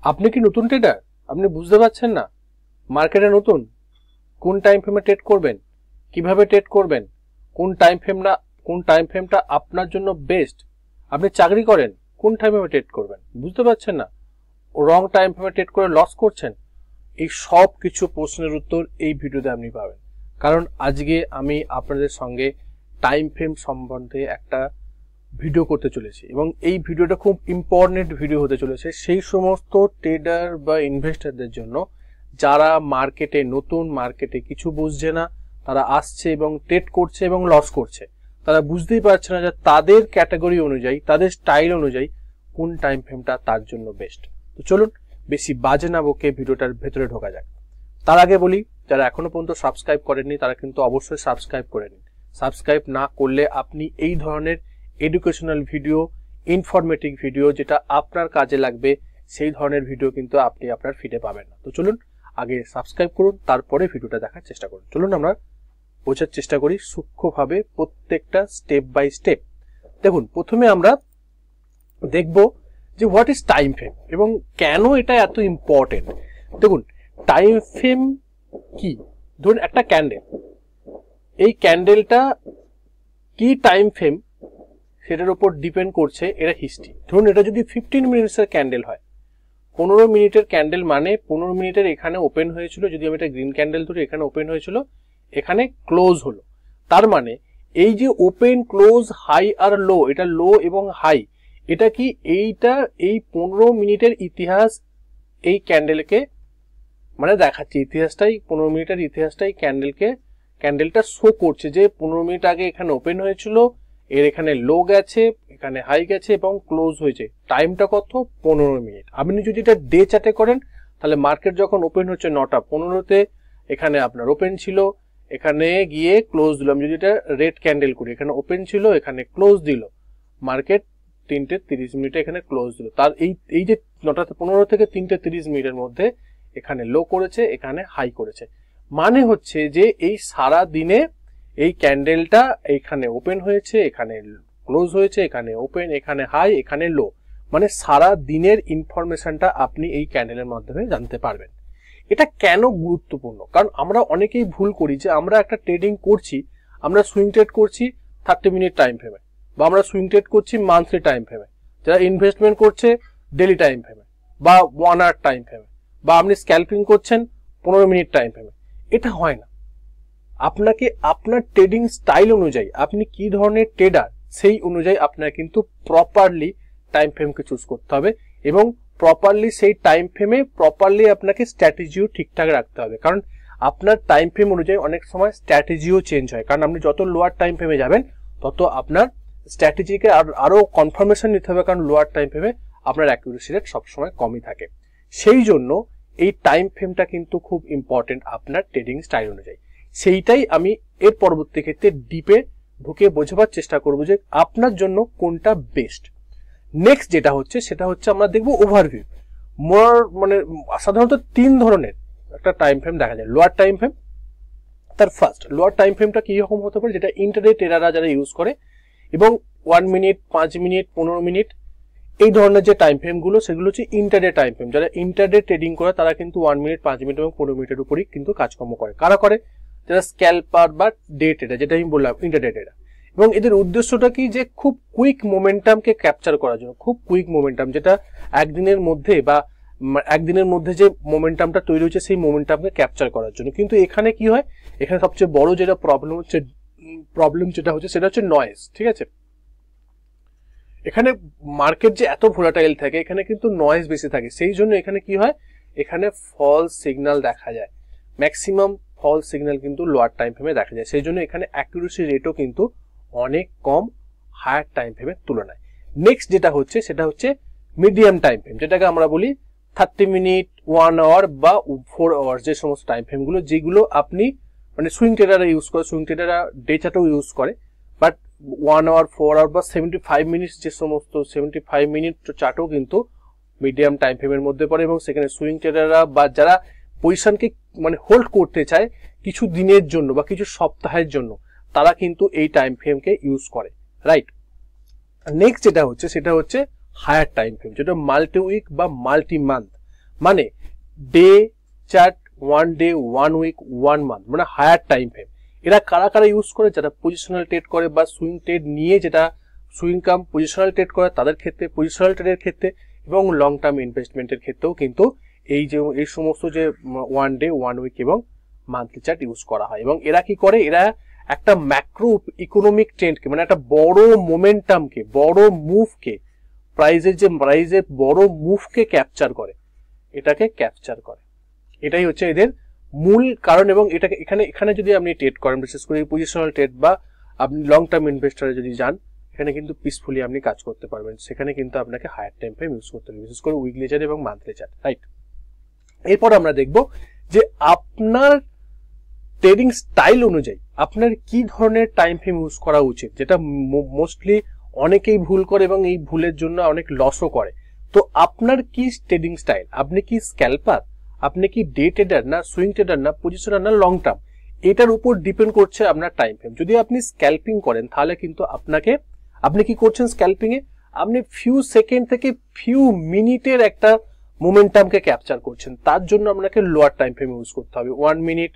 আপনি কি নতুন ট্রেডার? আপনি বুঝতে পারছেন না মার্কেটে নতুন, কোন টাইম ফ্রেমে ট্রেড করবেন, কিভাবে ট্রেড করবেন, কোন টাইম ফ্রেমটা আপনার জন্য বেস্ট। আপনি চাকরি করেন, কোন টাইমে ট্রেড করবেন বুঝতে পারছেন না, রং টাইম ফ্রেমে ট্রেড করে লস করছেন। এই সব কিছু প্রশ্নের উত্তর এই ভিডিওতে আপনি পাবেন, কারণ আজকে আমি আপনাদের সঙ্গে টাইম ফ্রেম সম্বন্ধে একটা ভিডিও করতে চলেছি এবং এই ভিডিওটা খুব ইম্পর্টেন্ট ভিডিও হতে চলেছে সেই সমস্ত ট্রেডার বা ইনভেস্টরদের জন্য যারা মার্কেটে নতুন, মার্কেটে কিছু বুঝছে না, তারা আসছে এবং ট্রেড করছে এবং লস করছে। তারা বুঝতেই পারছে না যে তাদের ক্যাটাগরি অনুযায়ী, তাদের স্টাইল অনুযায়ী কোন টাইম ফ্রেমটা তার জন্য বেস্ট। তো চলুন বেশি বাজে না বকে ভিডিওটার ভেতরে ঢোকা যাক। তার আগে বলি, যারা এখনো পর্যন্ত সাবস্ক্রাইব করেননি তারা কিন্তু অবশ্যই সাবস্ক্রাইব করে নিন। সাবস্ক্রাইব না করলে আপনি এই ধরনের এডুকেশনাল ভিডিও, ইনফরমেটিভ ভিডিও যেটা আপনার কাজে লাগবে সেই ধরনের ভিডিও কিন্তু আপনি আপনার ফিডে পাবেন না। তো চলুন আগে সাবস্ক্রাইব করুন, তারপরে ভিডিওটা দেখার চেষ্টা করুন। চলুন আমরা বোঝার চেষ্টা করি সূক্ষ্মভাবে প্রত্যেকটা স্টেপ বাই স্টেপ। দেখুন, প্রথমে আমরা দেখব যে হোয়াট ইজ টাইম ফ্রেম এবং কেন এটা এত ইম্পর্টেন্ট। দেখুন, টাইম ফ্রেম কি? ধরুন একটা ক্যান্ডেল, এই ক্যান্ডেলটা কি টাইম ফ্রেম সেটার উপর ডিপেন্ড করছে এটা হিস্ট্রি। ধরুন এটা যদি 15 মিনিটসের ক্যান্ডেল হয়, 15 মিনিটের ক্যান্ডেল মানে 15 মিনিটের এখানে ওপেন হয়েছিল, যদি আমি এটা গ্রিন ক্যান্ডেল ধরি, এখানে ওপেন হয়েছিল, এখানে ক্লোজ হলো। তার মানে এই যে ওপেন, ক্লোজ, হাই আর লো, এটা লো এবং হাই, এটা কি এই 15 মিনিটের ইতিহাস এই ক্যান্ডেলকে মানে দেখাচ্ছে। ইতিহাসটাই 15 মিনিটের ইতিহাসটাই ক্যান্ডেলটা শো করছে যে 15 মিনিট আগে এখানে ওপেন হয়েছিল, এর এখানে লো গেছে, এখানে হাই গেছে এবং ক্লোজ হয়েছে। টাইমটা কত? 15 মিনিট। আপনি যদি এটা ডে চার্টে করেন তাহলে মার্কেট যখন ওপেন হচ্ছে 9টা 15-তে, এখানে আপনার ওপেন ছিল, এখানে গিয়ে ক্লোজ দিল। আমি যদি এটা রেড ক্যান্ডেল করি, এখানে ওপেন ছিল, এখানে ক্লোজ দিল, মার্কেট 3:30 মিনিটে এখানে ক্লোজ দিল। তার এই যে 9:15 থেকে 3:30 মিনিটের মধ্যে এখানে লো করেছে, এখানে হাই করেছে। মানে হচ্ছে যে এই সারা দিনে এই ক্যান্ডেলটা এখানে ওপেন হয়েছে, এখানে ক্লোজ হয়েছে, এখানে ওপেন, এখানে হাই, এখানে লো, মানে সারা দিনের ইনফরমেশনটা আপনি এই ক্যান্ডেলের মাধ্যমে জানতে পারবেন। এটা কেন গুরুত্বপূর্ণ? কারণ আমরা অনেকেই ভুল করি যে আমরা একটা ট্রেডিং করছি, আমরা সুইং ট্রেড করছি 30 মিনিট টাইম ফ্রেমে, বা আমরা সুইং ট্রেড করছি মান্থলি টাইম ফ্রেমে, যারা ইনভেস্টমেন্ট করছে ডেলি টাইম ফ্রেমে বা 1 আওয়ার টাইম ফ্রেমে, বা আপনি স্ক্যালপিং করছেন 15 মিনিট টাইম ফ্রেমে। এটা হয় না। আপনাকে আপনার ট্রেডিং স্টাইল অনুযায়ী, আপনি কি ধরনের ট্রেডার সেই অনুযায়ী আপনার কিন্তু প্রপারলি টাইম ফ্রেমকে চুজ করতে হবে এবং প্রপারলি সেই টাইম ফ্রেমে প্রপারলি আপনাকে স্ট্র্যাটেজিও ঠিকঠাক রাখতে হবে। কারণ আপনার টাইম ফ্রেম অনুযায়ী অনেক সময় স্ট্র্যাটেজিও চেঞ্জ হয়, কারণ আপনি যত লোয়ার টাইম ফ্রেমে যাবেন তত আপনার স্ট্র্যাটেজিকে আরো কনফার্মেশন নিতে হবে, কারণ লোয়ার টাইম ফ্রেমে আপনার অ্যাকুরেসি রেট সবসময় কমই থাকে। সেই জন্য এই টাইম ফ্রেমটা কিন্তু খুব ইম্পর্টেন্ট আপনার ট্রেডিং স্টাইল অনুযায়ী। সেইটাই আমি এর পরবর্তী ক্ষেত্রে ডিপে ঢুকে বোঝাবার চেষ্টা করব যে আপনার জন্য কোনটা বেস্ট। নেক্সট যেটা হচ্ছে সেটা হচ্ছে আমরা দেখব ওভারভিউ। মানে সাধারণত 3 ধরনের একটা টাইম ফ্রেম দেখা যায়। লোয়ার টাইম ফ্রেম, তার ফার্স্ট লোয়ার টাইম ফ্রেমটা কি রকম হতে পারে, যেটা ইন্টারডে ট্রেডাররা যারা ইউজ করে, এবং 1 মিনিট, 5 মিনিট, 15 মিনিট, এই ধরনের যে টাইম ফ্রেম গুলো সেগুলো হচ্ছে ইন্টারডে টাইম ফ্রেম। যারা ইন্টারডে ট্রেডিং করে তারা কিন্তু 1 মিনিট, 5 মিনিট এবং 15 মিনিটের উপরই কিন্তু কাজকর্ম করে। কারা করে? যারা স্ক্যালপার বা ডে ট্রেডার, যেটা আমি বললাম ইন্টারডে ট্রেডার। এবং এদের উদ্দেশ্যটা কি, যে খুব কুইক মোমেন্টামকে ক্যাপচার করার জন্য, খুব কুইক মোমেন্টাম, যেটা একদিনের মধ্যে যে মোমেন্টামটা তৈরি হচ্ছে সেই মোমেন্টামকে ক্যাপচার করার জন্য। কিন্তু এখানে কি হয়, এখানে সবচেয়ে বড় যেটা প্রবলেম যেটা হচ্ছে সেটা হচ্ছে নয়েজ। ঠিক আছে, এখানে মার্কেট যে এত ভোলাটাইল থাকে, এখানে কিন্তু নয়েজ বেশি থাকে। সেই জন্য এখানে কি হয়, এখানে ফলস সিগন্যাল দেখা যায়, ম্যাক্সিমাম ফলস সিগন্যাল কিন্তু লোয়ার টাইম ফ্রেমে দেখা যায়। সেই জন্য এখানে অ্যাকুরেসি রেটও কিন্তু অনেক কম হায়ার টাইম ফ্রেমের তুলনায়। নেক্সট যেটা হচ্ছে সেটা হচ্ছে মিডিয়াম টাইম ফ্রেম, যেটাকে আমরা বলি 30 মিনিট, 1 আওয়ার বা 4 আওয়ার, যে সমস্ত টাইম ফ্রেমগুলো যেগুলো আপনি মানে সুইং ট্রেডাররা ইউজ করে, সুইং ট্রেডাররা ডে চার্টও ইউজ করে, বাট 1 আওয়ার, 4 আওয়ার বা 75 মিনিটস, যে সমস্ত 75 মিনিট চার্টও কিন্তু মিডিয়াম টাইম ফ্রেমের মধ্যে পড়ে। এবং সেখানে সুইং ট্রেডাররা বা যারা পজিশনকে মানে হোল্ড করতে চায় কিছু দিনের জন্য বা কিছু সপ্তাহের জন্য, তারা কিন্তু এই টাইম ফ্রেমকে ইউজ করে, রাইট। নেক্সট যেটা হচ্ছে সেটা হচ্ছে হায়ার টাইম ফ্রেম, যেটা মাল্টি উইক বা মাল্টি মান্থ। মানে day chart, 1 day, 1 week, 1 month, মানে হায়ার টাইম ফ্রেম। এরা কারা কারা ইউজ করে? যারা পজিশনাল ট্রেড করে বা সুইং ট্রেড নিয়ে যেটা সুইং কাম পজিশনাল ট্রেড করে তাদের ক্ষেত্রে, পজিশনাল ট্রেডের ক্ষেত্রে এবং লং টার্ম ইনভেস্টমেন্টের ক্ষেত্রেও কিন্তু এই সমস্ত যে 1 ডে, 1 উইক এবং মান্থলি চার্ট ইউজ করা হয়। এবং এরা কি করে? এরা একটা ম্যাক্রো ইকোনমিক ট্রেন্ডকে, মানে একটা বড় মোমেন্টামকে, বড় মুভকে, প্রাইজের বড় মুভকে ক্যাপচার করে, এটাকে ক্যাপচার করে। এটাই হচ্ছে এদের মূল কারণ। এবং এটাকে এখানে যদি আপনি ট্রেড করেন, বিশেষ করে পজিশনাল ট্রেড বা আপনি লং টার্ম ইনভেস্টরে যদি যান, এখানে কিন্তু পিসফুলি আপনি কাজ করতে পারবেন। সেখানে কিন্তু আপনাকে হায়ার টাইম ফ্রেম ইউজ করতে হবে, বিশেষ করে উইকলি চার্ট এবং মান্থলি চার্ট, রাইট? এরপর আমরা দেখব যে আপনার ট্রেডিং স্টাইল অনুযায়ী আপনার কি ধরনের টাইম ফ্রেম ইউজ করা উচিত, যেটা মোস্টলি অনেকেই ভুল করে এবং এই ভুলের জন্য অনেক লসও করে। তো আপনার কি ট্রেডিং স্টাইল? আপনি কি স্ক্যাল্পার, আপনি কি ডে ট্রেডার, না সুইং ট্রেডার, না পজিশনার, না লং টার্ম? এটার উপর ডিপেন্ড করছে আপনার টাইম ফ্রেম। যদি আপনি স্ক্যাল্পিং করেন তাহলে কিন্তু আপনি কি করছেন স্ক্যাল্পিং এ? আপনি ফিউ সেকেন্ড থেকে ফিউ মিনিটের একটা মোমেন্টামকে ক্যাপচার করছেন। তার জন্য আপনাকে লোয়ার টাইম ফ্রেম ইউজ করতে হবে, 1 মিনিট,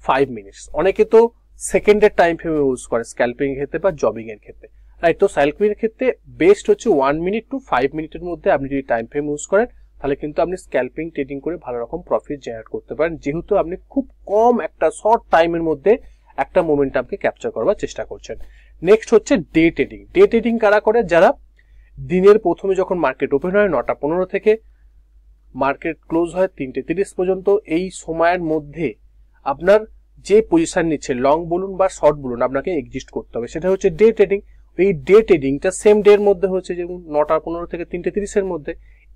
5 মিনিটস। অনেকে তো সেকেন্ডের টাইম ফ্রেম ইউজ করে স্ক্যাল্পিং এর ক্ষেত্রে বা জবিং এর ক্ষেত্রে, রাইট? তো স্ক্যাল্পিং এর ক্ষেত্রে বেস্ট হচ্ছে 1 মিনিট টু 5 মিনিটের মধ্যে আপনি যদি টাইম ফ্রেম ইউজ করেন তাহলে কিন্তু আপনি স্ক্যাল্পিং ট্রেডিং করে ভালো রকম প্রফিট জেনারেট করতে পারেন, যেহেতু আপনি খুব কম একটা শর্ট টাইমের মধ্যে একটা মোমেন্টামকে ক্যাপচার করবার চেষ্টা করছেন। নেক্সট হচ্ছে ডে ট্রেডিং। ডে ট্রেডিং কারা করে? যারা দিনের প্রথমে যখন মার্কেট ওপেন হয় 9টা 15 থেকে মার্কেট ক্লোজ হয় 3টে 30 পর্যন্ত, এই সময়ের মধ্যে আপনার যে পজিশন নিচ্ছে, লং বলুন বা শর্ট বলুন, আপনাকে এক্সিস্ট করতে হবে। সেটা হচ্ছে ডে ট্রেডিং। এই ডে ট্রেডিংটা সেম ডে এর মধ্যে হচ্ছে, যেমন 9টা 15 থেকে 3টে 30 এর মধ্যে।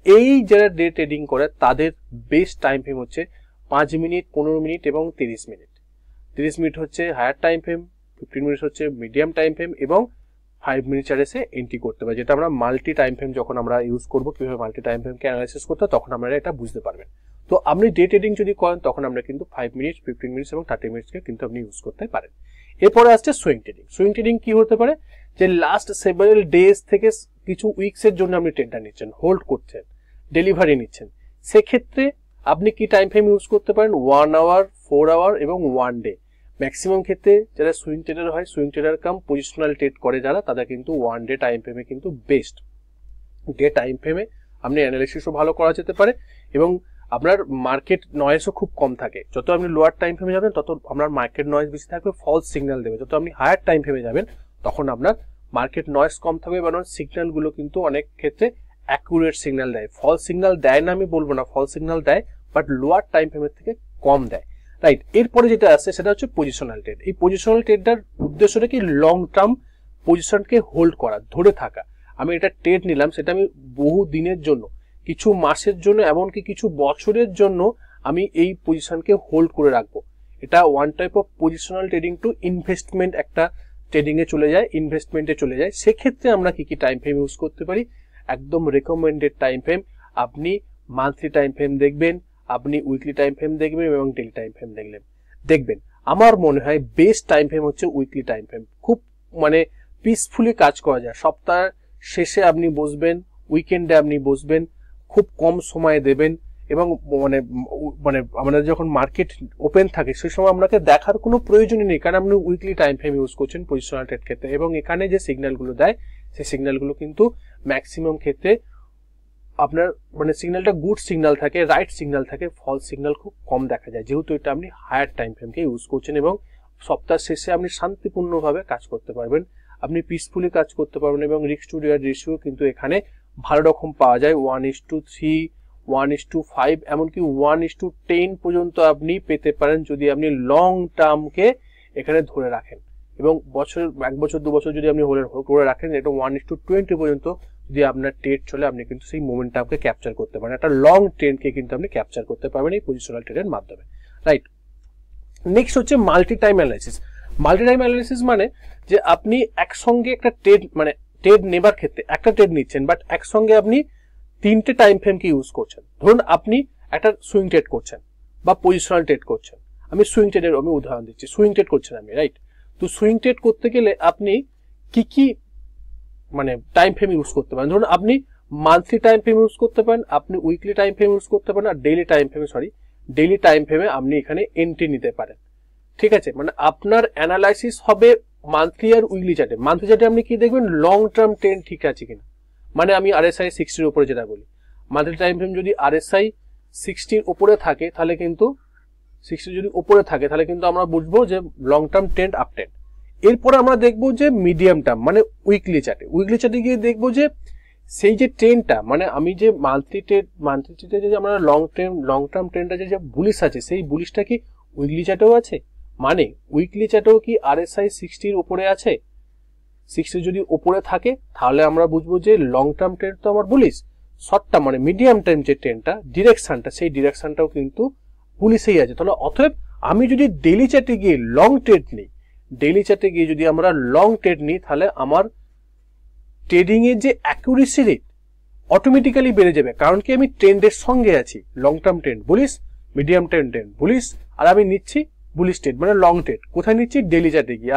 এই যারা ডে ট্রেডিং করে তাদের বেস্ট টাইম ফ্রেম হচ্ছে 5 মিনিট, 15 মিনিট এবং 30 মিনিট। 30 মিনিট হচ্ছে হায়ার টাইম ফ্রেম, 15 মিনিট হচ্ছে মিডিয়াম টাইম ফ্রেম এবং 5 মিনিট চার্জে এন্ট্রি করতে পারে, যেটা আমরা মাল্টি টাইম ফ্রেম যখন আমরা ইউজ করবো, কিভাবে মাল্টি টাইম ফ্রেমকে অ্যানালাইসিস করতে হয় তখন আপনারা এটা বুঝতে পারবেন। তো আপনি ডে ট্রেডিং যদি করেন তখন আমরা কিন্তু 5 মিনিট, 15 মিনিট এবং 30 মিনিটকে কিন্তু আপনি ইউজ করতে পারেন। এরপরে আসছে সুইং ট্রেডিং। সুইং ট্রেডিং কি হতে পারে? যে লাস্ট সেভারাল ডেজ থেকে কিছু উইকস এর জন্য আপনি ট্রেডটা নিচ্ছেন, হোল্ড করছেন, ডেলিভারি নিচ্ছেন। সেক্ষেত্রে আপনি কি টাইম ফ্রেম ইউজ করতে পারেন? 1 আওয়ার, 4 আওয়ার এবং 1 ডে। ম্যাক্সিমাম ক্ষেত্রে যারা সুইং ট্রেডার হয়, সুইং ট্রেডার কাম পজিশনাল ট্রেড করে যারা, তাদের কিন্তু 1 ডে টাইম ফ্রেমে কিন্তু বেস্ট। ডে টাইম ফ্রেমে আপনি অ্যানালিসিসও ভালো করা যেতে পারে এবং আপনার মার্কেট নয়েজও খুব কম থাকে। যত আপনি লোয়ার টাইম ফ্রেমে যাবেন তত আপনার মার্কেট নয়েজ বেশি থাকবে, ফলস সিগন্যাল দেবে। যত আপনি হায়ার টাইম ফ্রেমে যাবেন তখন আপনার মার্কেট নয়েজ কম থাকবে এবং সিগন্যালগুলো কিন্তু অনেক ক্ষেত্রে অ্যাকুরেট সিগন্যাল দেয়। ফলস সিগন্যাল দেয় না আমি বলবো না, ফলস সিগন্যাল দেয়, বাট লোয়ার টাইম ফ্রেমের থেকে কম দেয়, রাইট? এরপরে যেটা আসছে সেটা হচ্ছে পজিশনাল ট্রেড। এই পজিশনাল ট্রেডটার উদ্দেশ্যটা কি? লং টার্ম পজিশনকে হোল্ড করা, ধরে থাকা। আমি এটা ট্রেড নিলাম, সেটা আমি বহু দিনের জন্য, কিছু মাসের জন্য, এমনকি কিছু বছরের জন্য আমি এই পজিশনকে হোল্ড করে রাখবো। এটা one type of positional trading to investment, একটা ট্রেডিং এ চলে যায়, ইনভেস্টমেন্টে চলে যায়। সেক্ষেত্রে আমরা কি কি টাইম ফ্রেম ইউজ করতে পারি? একদম রেকমেন্ডেড টাইম ফ্রেম। আপনি মান্থলি টাইম ফ্রেম দেখবেন, আপনি উইকলি টাইম ফ্রেম দেখবেন এবং ডেইলি টাইম ফ্রেম দেখবেন। আমার মনে হয় বেস্ট টাইম ফ্রেম হচ্ছে উইকলি টাইম ফ্রেম। খুব মানে পিসফুলি কাজ করা যায়। সপ্তাহ শেষে আপনি বসবেন, উইকেন্ডে আপনি বসবেন, খুব কম সময় দেবেন এবং মানে মানে আমাদের যখন মার্কেট ওপেন থাকে সেই সময় আপনাকে দেখার কোনো প্রয়োজনই নেই, কারণ আপনি উইকলি টাইম ফ্রেম ইউজ করছেন পজিশনাল ট্রেড ক্ষেত্রে। এবং এখানে যে সিগন্যালগুলো দেয় সেই সিগন্যালগুলো কিন্তু ম্যাক্সিমাম ক্ষেত্রে আপনার মানে সিগন্যালটা গুড সিগন্যাল থাকে, রাইট সিগন্যাল থাকে, ফলস সিগন্যাল খুব কম দেখা যায়, যেহেতু এটা আপনি হায়ার টাইম ফ্রেমকে ইউজ করছেন। এবং সপ্তাহ শেষে আপনি শান্তিপূর্ণভাবে কাজ করতে পারবেন, আপনি পিসফুলি কাজ করতে পারবেন এবং রিস্ক টু রিওয়ার্ড রেশিও কিন্তু এখানে ভালো রকম পাওয়া যায়। 1:3, 1:5, এমনকি 1:10 পর্যন্ত আপনি পেতে পারেন যদি আপনি লং টার্মকে এখানে ধরে রাখেন। এবং এক বছর 2 বছর যদি আপনি করে রাখেন, এটা 1:20 পর্যন্ত যদি আপনার ট্রেড চলে, আপনি কিন্তু সেই মোমেন্টামকে ক্যাপচার করতে পারেন। একটা লং ট্রেন্ডকে কিন্তু আপনি ক্যাপচার করতে পারবেন এই পজিশনাল ট্রেডের মাধ্যমে, রাইট? নেক্সট হচ্ছে multi time analysis. Multi time analysis মানে যে আপনি একসঙ্গে একটা ট্রেড মানে ট্রেড নেবার ক্ষেত্রে একটা ট্রেড নিচ্ছেন, বাট একসঙ্গে আপনি 3টে টাইম ফ্রেমকে ইউজ করছেন। ধরুন আপনি একটা সুইং ট্রেড করছেন বা পজিশনাল ট্রেড করছেন। আমি সুইং ট্রেডের উদাহরণ দিচ্ছি, সুইং ট্রেড করছেন আমি, রাইট? তো সুইং ট্রেড করতে গেলে আপনি কি কি মানে টাইম ফ্রেম ইউজ করতে পারেন। ধরুন আপনি মান্থলি টাইম ফ্রেম ইউজ করতে পারেন, আপনি উইকলি টাইম ফ্রেম ইউজ করতে পারেন, আর ডেইলি টাইম ফ্রেমে আপনি এখানে এন্ট্রি নিতে পারেন। ঠিক আছে, মানে আপনার অ্যানালাইসিস হবে মান্থলি আর উইকলি চার্টে। মান্থলি চার্টে আপনি কি দেখবেন, লং টার্ম ট্রেন্ড ঠিক আছে কিনা, মানে আমি RSI 60-র উপরে যেটা বলি, মান্থলি টাইম ফ্রেম যদি RSI 60-র উপরে থাকে তাহলে কিন্তু 60 যদি উপরে থাকে তাহলে কিন্তু আমরা বুঝবো যে long term trend up trend. এরপরে আমরা দেখবো যে মিডিয়াম টার্ম মানে উইকলি চার্টে গিয়ে দেখবো যে সেই যে ট্রেন্ডটা, মানে আমি যে মান্থলি ট্রেন্ডে যে আমরা লং টার্ম ট্রেন্ডটা যে বুলিশ আছে, সেই বুলিশটা কি উইকলি চার্টেও আছে, মানে উইকলি চার্টেও কি RSI 60-র উপরে আছে। 60 যদি উপরে থাকে তাহলে আমরা বুঝবো যে লং টার্ম ট্রেন্ড তো আমার বুলিশ। শর্ট টার্ম মানে মিডিয়াম টার্ম যে ট্রেন্ডটা, ডিরেকশনটা, সেই ডিরেকশনটাও কিন্তু বুলিশেই আছে। তাহলে অতএব আমি যদি ডেইলি চার্টে গিয়ে লং ট্রেড নিই, যদি আমরা লং ট্রেড নিই, তাহলে আমার ট্রেডিং এর যে অ্যাকুরেসি রেট অটোমেটিক্যালি বেড়ে যাবে, কারণ কি আমি ট্রেন্ডের সঙ্গে আছি। Long term trend bullish, medium term trend bullish, আর আমি নিচ্ছি বুলিশ ট্রেড মানে লং ট্রেড। কোথায় নিচ্ছি? ডেইলি চার্টে গিয়ে।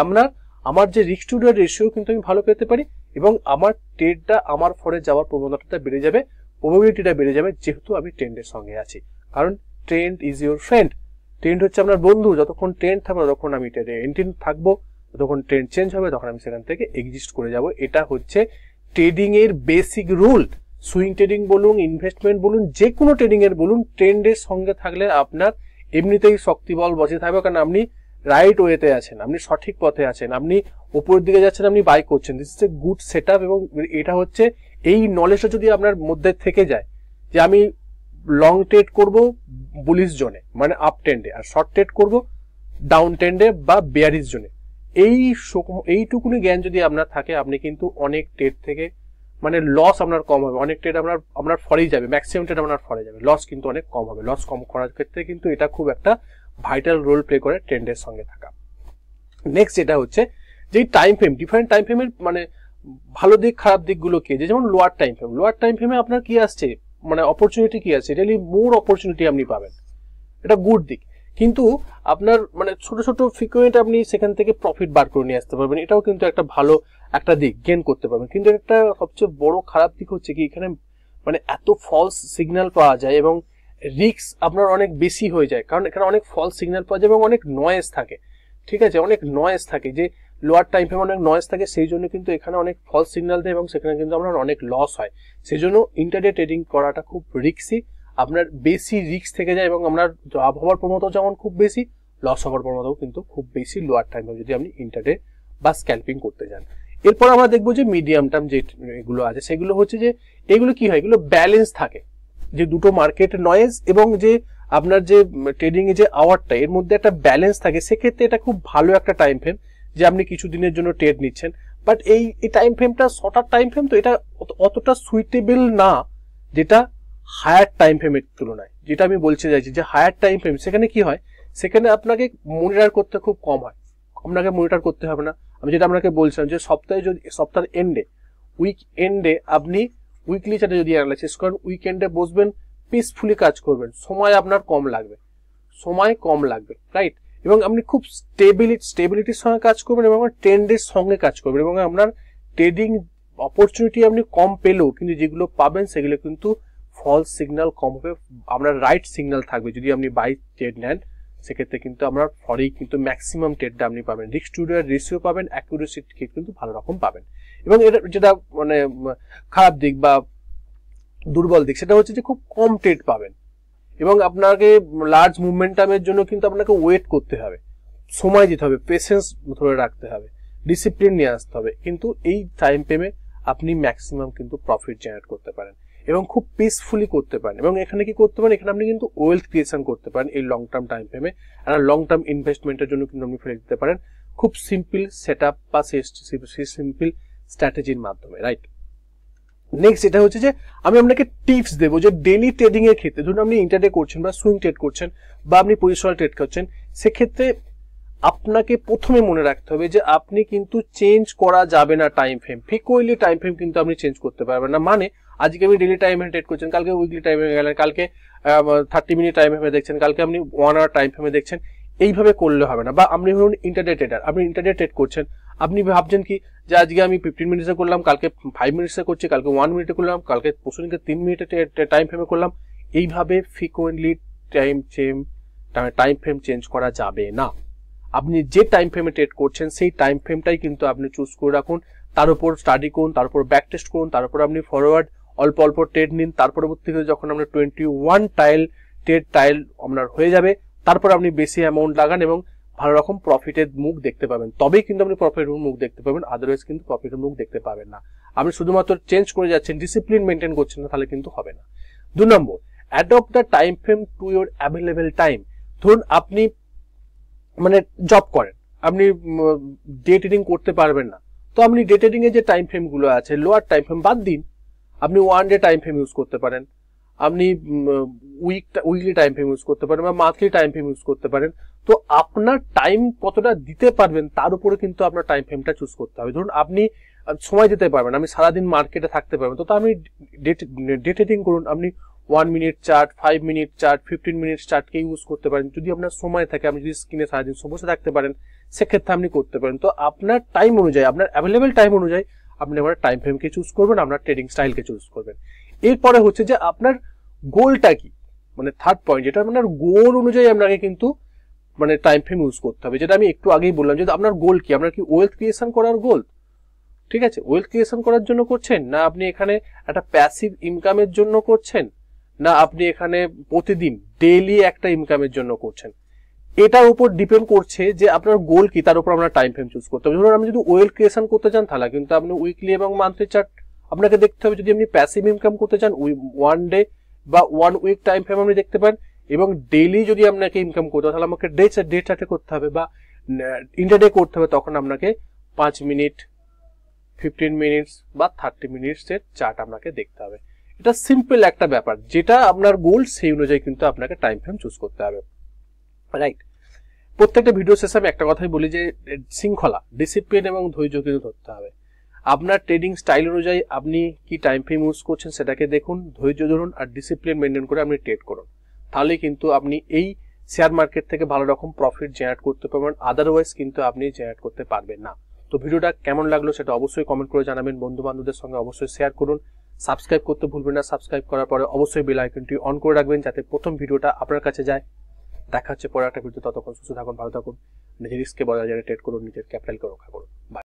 আমার যে রিস্ক টু রিওয়ার্ড রেশিও কিন্তু আমি ভালো পেতে পারি, এবং আমার ট্রেডটা আমার ফরে যাওয়ার প্রবণতাটা বেড়ে যাবে, প্রবাবিলিটিটা বেড়ে যাবে, যেহেতু আমি ট্রেন্ডের সঙ্গে আছি। কারণ trend is your friend, trend হচ্ছে আপনার বন্ধু। যতক্ষণ ট্রেন্ড থাকবে ততক্ষণ আমি ট্রেডে এন্ট্রি থাকবো, যতক্ষণ ট্রেন্ড চেঞ্জ হবে তখন আমি সেখান থেকে এক্সিস্ট করে যাব। এটা হচ্ছে ট্রেডিং এর বেসিক রুল। সুইং ট্রেডিং বলুন, ইনভেস্টমেন্ট বলুন, যে কোনো ট্রেডিং এর বলুন, ট্রেন্ডের সঙ্গে থাকলে আপনার এমনিতেই শক্তিবল বসে থাকবে, কারণ আপনি রাইট ওয়েতে আছেন, আপনি সঠিক পথে আছেন, আপনি উপরের দিকে যাচ্ছেন, আপনি বাই করছেন। This is a good set up. এবং এটা হচ্ছে এই নলেজটা যদি আপনার মধ্যে থেকে যায় যে আমি লং ট্রেড করব বুলিশ জোনে মানে আপ ট্রেন্ডে, আর শর্ট ট্রেড করব ডাউন ট্রেন্ডে বা বেয়ারিশ জোনে, এইটুকুনি জ্ঞান যদি আপনার থাকে, আপনি কিন্তু অনেক ট্রেড থেকে মানে লস আপনার কম হবে, অনেক ট্রেড আপনার ফরেই যাবে, ম্যাক্সিমাম ট্রেড আপনার ফরে যাবে, লস কিন্তু অনেক কম হবে। লস কম করার ক্ষেত্রে কিন্তু এটা খুব একটা ভাইটাল রোল প্লে করে ট্রেন্ডের সঙ্গে থাকা। নেক্সট যেটা হচ্ছে যে টাইম ফ্রেম, ডিফারেন্ট টাইম ফ্রেমের মানে ভালো দিক খারাপ দিকগুলো কি, যেমন লোয়ার টাইম ফ্রেমে আপনার কি আসছে, মানে অপরচুনিটি কি আছে, রিয়েলি মোর অপরচুনিটি আপনি পাবেন, এটা গুড দিক। কিন্তু আপনার মানে ছোট ছোট ফ্রিকোয়েন্ট আপনি সেখান থেকে প্রফিট বার করে নিয়ে আসতে পারবেন, এটাও কিন্তু একটা ভালো একটা দিক, গেন করতে পারবেন। কিন্তু একটা সবচেয়ে বড় খারাপ দিক হচ্ছে কি, এখানে মানে এত ফলস সিগন্যাল পাওয়া যায় এবং রিস্ক আপনার অনেক বেশি হয়ে যায়, কারণ এখানে অনেক ফলস সিগন্যাল পাওয়া যায় এবং অনেক নয়েজ থাকে। ঠিক আছে, অনেক নয়েজ থাকে, যে লোয়ার টাইম ফ্রেমে অনেক নয়েজ থাকে, সেই জন্য কিন্তু এখানে অনেক ফলস সিগন্যাল দেয় এবং সেখানে কিন্তু আপনার অনেক লস হয়। সেই জন্য ইন্টারডে ট্রেডিং করাটা খুব রিস্কি, আপনার বেশি রিস্ক থেকে যায় এবং আপনার লাভ হওয়ার প্রবণতা যেমন খুব বেশি, লস হওয়ার প্রবণতাও কিন্তু খুব বেশি লোয়ার টাইমে যদি আপনি ইন্টারডে বা স্ক্যাল্পিং করতে যান। এরপর আমরা দেখবো যে মিডিয়াম টার্ম যে এগুলো আছে, সেগুলো হচ্ছে যে এগুলো কি হয়, এগুলো ব্যালেন্স থাকে, যে দুটো মার্কেট নয়েজ এবং যে আপনার যে ট্রেডিং এ যে আওয়ারটা, এর মধ্যে একটা ব্যালেন্স থাকে। সেক্ষেত্রে এটা খুব ভালো একটা টাইম ফ্রেম, যে আপনি কিছু দিনের জন্য ট্রেড নিচ্ছেন। বাট এই টাইম ফ্রেমটা শর্টার টাইম ফ্রেম, তো এটা অতটা সুইটেবল না যেটা হায়ার টাইম ফ্রেমের তুলনায়। যেটা আমি বলতে চাইছি যে হায়ার টাইম ফ্রেম, সেখানে কি হয়, সেখানে আপনাকে মনিটর করতে খুব কম হয়, আপনাকে মনিটর করতে হবে না। আমি যেটা আপনাকে বলছিলাম যে সপ্তাহের এন্ডে, উইক এন্ডে আপনি উইকলি চার্টে যদি অ্যানালাইসিস করেন, উইকেন্ডে বসবেন, পিসফুলি কাজ করবেন, সময় আপনার কম লাগবে, রাইট। এবং আপনি খুব স্টেবিলিটির সঙ্গে কাজ করবেন এবং ট্রেন্ডের সঙ্গে কাজ করবেন, এবং আপনার ট্রেডিং অপরচুনিটি আপনি কম পেলেও কিন্তু যেগুলো পাবেন সেগুলো কিন্তু ফলস সিগন্যাল কম হবে, আপনার রাইট সিগন্যাল থাকবে। যদি আপনি বাই ট্রেড নেন সেক্ষেত্রে কিন্তু আপনার ফরেই কিন্তু ম্যাক্সিমাম ট্রেডটা আপনি পাবেন, রিস্ক টু রিওয়ার্ড রেশিও পাবেন, অ্যাকুরেসি কিন্তু ভালো রকম পাবেন। এবং এটা যেটা মানে খারাপ দিক বা দুর্বল দিক, সেটা হচ্ছে যে খুব কম ট্রেড পাবেন এবং আপনাকে লার্জ মুভমেন্টামের জন্য কিন্তু আপনাকে ওয়েট করতে হবে, সময় দিতে হবে, পেশেন্স ধরে রাখতে হবে, ডিসিপ্লিন নিয়ে আসতে হবে। কিন্তু এই টাইম ফ্রেমে আপনি ম্যাক্সিমাম কিন্তু প্রফিট জেনারেট করতে পারেন এবং খুব পিসফুলি করতে পারেন। এবং এখানে কি করতে পারেন, এখানে আপনি কিন্তু ওয়েলথ ক্রিয়েশন করতে পারেন এই লং টার্ম টাইম ফ্রেমে। আর লং টার্ম ইনভেস্টমেন্টের জন্য কিন্তু আপনি ফেলে দিতে পারেন খুব সিম্পল সেট আপ বা সিম্পল স্ট্র্যাটেজির মাধ্যমে, রাইট। নেক্সট এটা হচ্ছে যে আমি আপনাকে টিপস দেবো যে ডেইলি ট্রেডিং এর ক্ষেত্রে, ধরুন আপনি ইন্টারডে করছেন বা সুইং ট্রেড করছেন বা আপনি পজিশনাল ট্রেড করছেন, সেক্ষেত্রে আপনাকে প্রথমে মনে রাখতে হবে যে আপনি কিন্তু চেঞ্জ করা যাবে না time frame, frequently time frame কিন্তু আপনি চেঞ্জ করতে পারবেন না। মানে আজকে আপনি ডেইলি টাইম ফ্রেমে ট্রেড করছেন, কালকে উইকলি টাইম ফ্রেমে গেলেন, কালকে 30 মিনিট টাইম ফ্রেমে দেখছেন, কালকে আপনি 1 আওয়ার টাইম ফ্রেমে দেখছেন, এইভাবে করলে হবে না। বা আপনি ধরুন ইন্টারডে ট্রেডার, আপনি ইন্টারডে ট্রেড করছেন, আপনি ভাবছেন কি যে আজকে আমি 15 মিনিটসে করলাম, কালকে 5 মিনিটসে করছি, কালকে 1 মিনিটে করলাম, কালকে পরশুদিনকে 3 মিনিটে টাইম ফ্রেমে করলাম। এইভাবে ফ্রিকোয়েন্টলি টাইম ফ্রেম চেঞ্জ করা যাবে না। আপনি যে টাইম ফ্রেমে ট্রেড করছেন সেই টাইম ফ্রেমটাই কিন্তু আপনি চুজ করে রাখুন, তার উপর স্টাডি করুন, তার উপর ব্যাক টেস্ট করুন, তার উপর আপনি ফরওয়ার্ড অল্প অল্প ট্রেড নিন। তার পরবর্তীতে যখন আপনার 21 টাইল আপনার হয়ে যাবে, তারপর আপনি বেশি অ্যামাউন্ট লাগান এবং ভালো রকম প্রফিটের মুখ দেখতে পাবেন, তবেই কিন্তু আপনি প্রফিটের মুখ দেখতে পাবেন, আদারওয়াইজ কিন্তু প্রফিটের মুখ দেখতে পাবেন না। আপনি শুধুমাত্র চেঞ্জ করে যাচ্ছেন, ডিসিপ্লিন মেনটেন করছেন না, তাহলে কিন্তু হবে না। 2 নম্বর, adopt the time frame to your available time. ধরুন আপনি মানে জব করেন, আপনি ডে ট্রেডিং করতে পারবেন না, তো আপনি ডে ট্রেডিং এর যে টাইম ফ্রেম গুলো আছে, লোয়ার টাইম ফ্রেম বাদ দিন, আপনি 1 ডে টাইম ফ্রেম ইউজ করতে পারেন, আপনি উইকলি টাইম ফ্রেম ইউজ করতে পারেন বা মান্থলি টাইম ফ্রেম ইউজ করতে পারেন। তো আপনার টাইম কতটা দিতে পারবেন তার উপরে কিন্তু আপনার টাইম ফ্রেমটা চুজ করতে হবে। ধরুন আপনি সময় দিতে পারবেন, আমি সারাদিন মার্কেটে থাকতে পারবেন, তো আপনি ডে ট্রেডিং করুন। আপনি 1 minute chart, 5 minute chart, 15 minute চার্টকে ইউজ করতে পারেন। যদি আপনার সময় থাকে, আপনি যদি স্ক্রিনে সারাদিন বসে থাকতে পারেন, সেক্ষেত্রে আপনি করতে পারেন। তো আপনার টাইম অনুযায়ী, আপনার অ্যাভেলেবেল টাইম অনুযায়ী আপনি আপনার টাইম ফ্রেমকে চুজ করবেন, আপনার ট্রেডিং স্টাইলকে চুজ করবেন। এরপরে হচ্ছে যে আপনার গোলটা কি, মানে থার্ড পয়েন্ট, যেটা আপনার গোল অনুযায়ী আপনাকে কিন্তু মানে টাইম ফ্রেম ইউজ করতে হবে, যেটা আমি একটু আগেই বললাম। যে আপনার গোল কি, আপনার কি ওয়েলথ ক্রিয়েশন করার গোল, ঠিক আছে, ওয়েলথ ক্রিয়েশন করার জন্য করছেন, না আপনি এখানে একটা প্যাসিভ ইনকামের জন্য করছেন, না আপনি এখানে প্রতিদিন ডেইলি একটা ইনকামের জন্য করছেন, এটার উপর ডিপেন্ড করছে যে আপনার গোল কি, তার উপর আপনার টাইম ফ্রেম চুজ করতে হবে। ধরুন আপনি যদি ওয়েলথ ক্রিয়েশন করতে চান, তাহলে কিন্তু আপনি উইকলি এবং মান্থলি চার্ট আপনাকে দেখতে হবে। যদি আপনি প্যাসিভ ইনকাম করতে চান, 1 ডে বা 1 উইক টাইম ফ্রেম আপনি দেখতে পারেন, এবং ডেইলি যদি আপনাকে ইনকাম করতে হবে, তাহলে আমাকে ডে চার্টে করতে হবে বা ইন্টারডে করতে হবে। তখন আপনাকে 5 মিনিট, 15 মিনিটস বা 30 মিনিটসের চার্ট আপনাকে দেখতে হবে। এটা সিম্পল একটা ব্যাপার, যেটা আপনার গোল সেই অনুযায়ী কিন্তু আপনাকে টাইম ফ্রেম চুজ করতে হবে, রাইট। প্রত্যেকটা ভিডিও শেষে আমি একটা কথাই বলি যে শৃঙ্খলা, ডিসিপ্লিন এবং ধৈর্য কিন্তু ধরতে হবে। আপনার ট্রেডিং স্টাইল অনুযায়ী আপনি কি টাইম ফ্রেম ইউজ করছেন সেটাকে দেখুন, ধৈর্য ধরুন আর ডিসিপ্লিন মেনটেন করে আপনি ট্রেড করুন। তাহলে কিন্তু আপনি এই শেয়ার মার্কেট থেকে ভালো রকম প্রফিট জেনারেট করতে পারবেন, আদারওয়াইজ কিন্তু আপনি জেনারেট করতে পারবেন না। তো ভিডিওটা কেমন লাগলো সেটা অবশ্যই কমেন্ট করে জানাবেন, বন্ধু বান্ধবদের সঙ্গে অবশ্যই শেয়ার করুন, সাবস্ক্রাইব করতে ভুলবেন না। সাবস্ক্রাইব করার পরে অবশ্যই বেল আইকনটি অন করে রাখবেন, যাতে প্রথম ভিডিওটা আপনার কাছে যায়। দেখা হচ্ছে পরে একটা ভিডিও, ততক্ষণ সুস্থ থাকুন, ভালো থাকুন, নিজের রিস্কে বজায় ট্রেড করুন, নিজের ক্যাপিটালকে রক্ষা করুন। বাই।